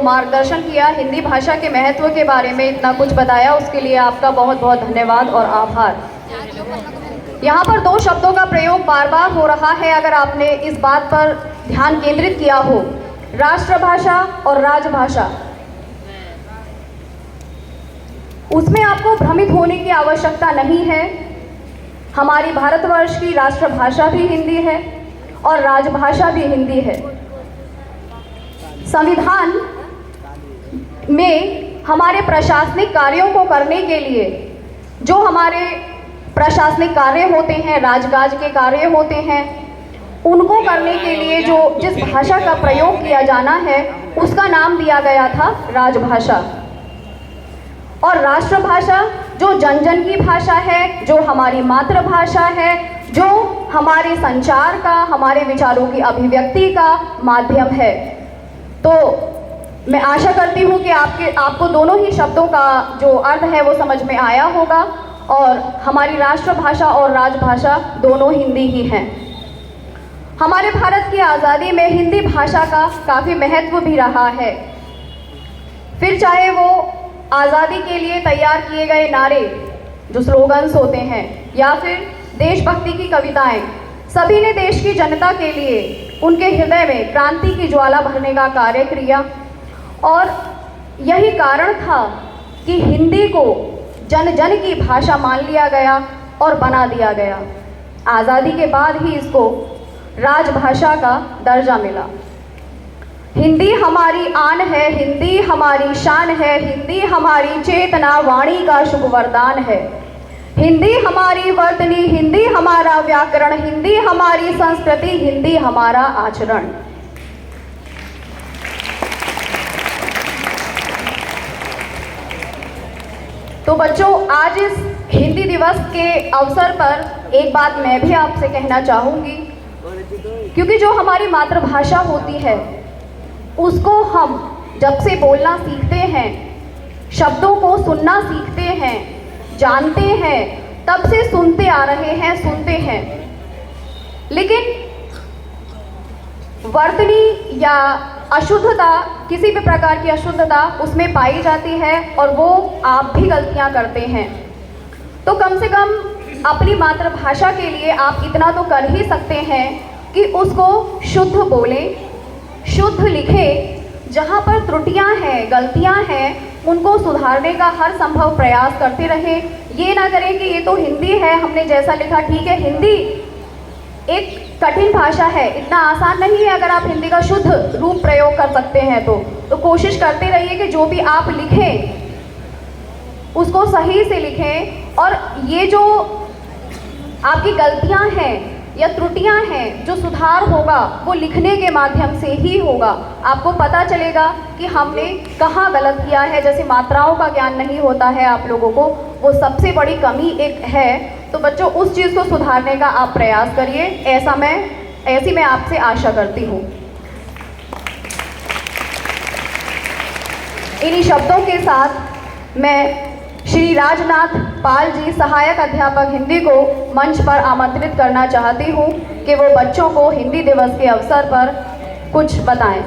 मार्गदर्शन किया, हिंदी भाषा के महत्व के बारे में इतना कुछ बताया, उसके लिए आपका बहुत बहुत धन्यवाद और आभार। यहाँ पर दो शब्दों का प्रयोग बार बार हो रहा है, अगर आपने इस बात पर ध्यान केंद्रित किया हो, राष्ट्रभाषा और राजभाषा, उसमें आपको भ्रमित होने की आवश्यकता नहीं है। हमारी भारतवर्ष की राष्ट्रभाषा भी हिंदी है और राजभाषा भी हिंदी है। संविधान में हमारे प्रशासनिक कार्यों को करने के लिए जो हमारे प्रशासनिक कार्य होते हैं, राजकाज के कार्य होते हैं, उनको करने के लिए जो जिस भाषा का प्रयोग किया जाना है उसका नाम दिया गया था राजभाषा। और राष्ट्रभाषा जो जन जन की भाषा है, जो हमारी मातृभाषा है, जो हमारे संचार का, हमारे विचारों की अभिव्यक्ति का माध्यम है। तो मैं आशा करती हूँ कि आपको दोनों ही शब्दों का जो अर्थ है वो समझ में आया होगा और हमारी राष्ट्रभाषा और राजभाषा दोनों हिंदी ही हैं। हमारे भारत की आज़ादी में हिंदी भाषा का काफ़ी महत्व भी रहा है। फिर चाहे वो आज़ादी के लिए तैयार किए गए नारे, जो स्लोगन्स होते हैं, या फिर देशभक्ति की कविताएं, सभी ने देश की जनता के लिए उनके हृदय में क्रांति की ज्वाला भरने का कार्य किया। और यही कारण था कि हिंदी को जन जन की भाषा मान लिया गया और बना दिया गया। आज़ादी के बाद ही इसको राजभाषा का दर्जा मिला। हिंदी हमारी आन है, हिंदी हमारी शान है, हिंदी हमारी चेतना वाणी का शुभ वरदान है। हिंदी हमारी वर्तनी, हिंदी हमारा व्याकरण, हिंदी हमारी संस्कृति, हिंदी हमारा आचरण। तो बच्चों, आज इस हिंदी दिवस के अवसर पर एक बात मैं भी आपसे कहना चाहूँगी, क्योंकि जो हमारी मातृभाषा होती है उसको हम जब से बोलना सीखते हैं, शब्दों को सुनना सीखते हैं, जानते हैं, तब से सुनते आ रहे हैं, सुनते हैं, लेकिन वर्तनी या अशुद्धता, किसी भी प्रकार की अशुद्धता उसमें पाई जाती है और वो आप भी गलतियां करते हैं। तो कम से कम अपनी मातृभाषा के लिए आप इतना तो कर ही सकते हैं कि उसको शुद्ध बोलें, शुद्ध लिखें, जहाँ पर त्रुटियां हैं, गलतियां हैं, उनको सुधारने का हर संभव प्रयास करते रहें। ये ना करें कि ये तो हिंदी है, हमने जैसा लिखा ठीक है। हिंदी एक कठिन भाषा है, इतना आसान नहीं है। अगर आप हिंदी का शुद्ध रूप प्रयोग कर सकते हैं तो कोशिश करते रहिए कि जो भी आप लिखें उसको सही से लिखें। और ये जो आपकी गलतियां हैं या त्रुटियां हैं, जो सुधार होगा वो लिखने के माध्यम से ही होगा। आपको पता चलेगा कि हमने कहाँ गलत किया है। जैसे मात्राओं का ज्ञान नहीं होता है आप लोगों को, वो सबसे बड़ी कमी एक है। तो बच्चों, उस चीज़ को सुधारने का आप प्रयास करिए, ऐसी मैं आपसे आशा करती हूँ। इन्हीं शब्दों के साथ मैं श्री राजनाथ पाल जी, सहायक अध्यापक हिंदी को मंच पर आमंत्रित करना चाहती हूँ कि वो बच्चों को हिंदी दिवस के अवसर पर कुछ बताएं।